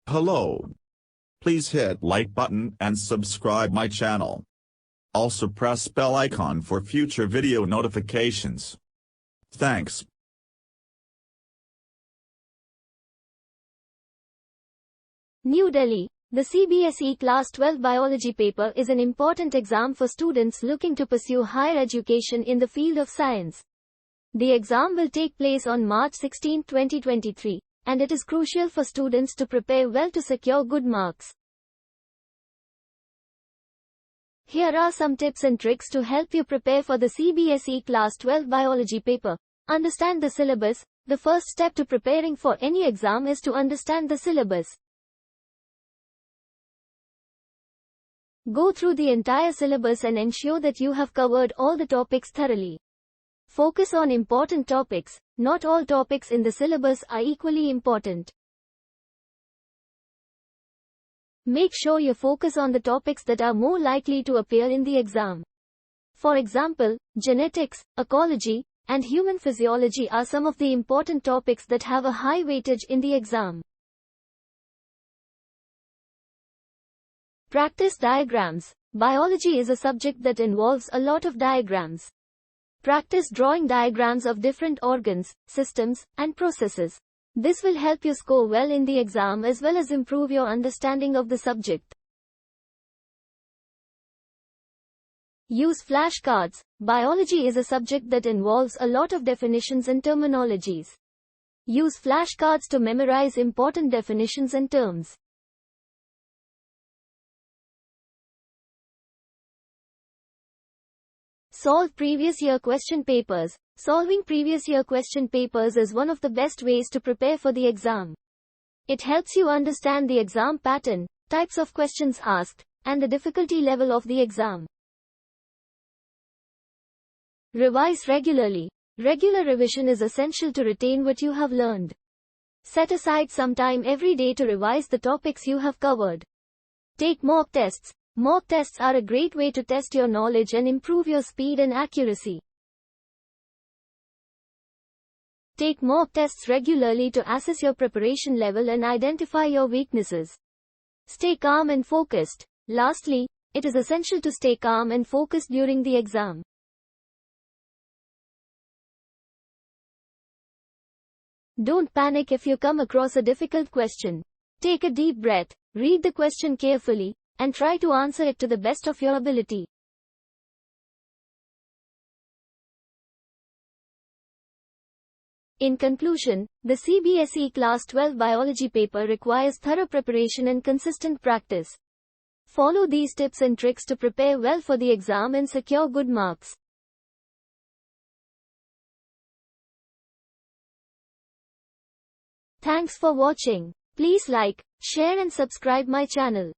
Hello. Please hit like button and subscribe my channel. Also press bell icon for future video notifications. Thanks. New Delhi. The CBSE Class 12 Biology paper is an important exam for students looking to pursue higher education in the field of science. The exam will take place on March 16, 2023, and it is crucial for students to prepare well to secure good marks. Here are some tips and tricks to help you prepare for the CBSE Class 12 Biology paper. Understand the syllabus. The first step to preparing for any exam is to understand the syllabus. Go through the entire syllabus and ensure that you have covered all the topics thoroughly. Focus on important topics. Not all topics in the syllabus are equally important. Make sure you focus on the topics that are more likely to appear in the exam. For example, genetics, ecology, and human physiology are some of the important topics that have a high weightage in the exam. Practice diagrams. Biology is a subject that involves a lot of diagrams. Practice drawing diagrams of different organs, systems, and processes. This will help you score well in the exam as well as improve your understanding of the subject. Use flashcards. Biology is a subject that involves a lot of definitions and terminologies. Use flashcards to memorize important definitions and terms. Solve previous year question papers. Solving previous year question papers is one of the best ways to prepare for the exam. It helps you understand the exam pattern, types of questions asked, and the difficulty level of the exam. Revise regularly. Regular revision is essential to retain what you have learned. Set aside some time every day to revise the topics you have covered. Take mock tests. Mock tests are a great way to test your knowledge and improve your speed and accuracy. Take mock tests regularly to assess your preparation level and identify your weaknesses. Stay calm and focused. Lastly, it is essential to stay calm and focused during the exam. Don't panic if you come across a difficult question. Take a deep breath, read the question carefully, and try to answer it to the best of your ability. In conclusion, the CBSE Class 12 Biology paper requires thorough preparation and consistent practice. Follow these tips and tricks to prepare well for the exam and secure good marks. Thanks for watching. Please like, share and subscribe my channel.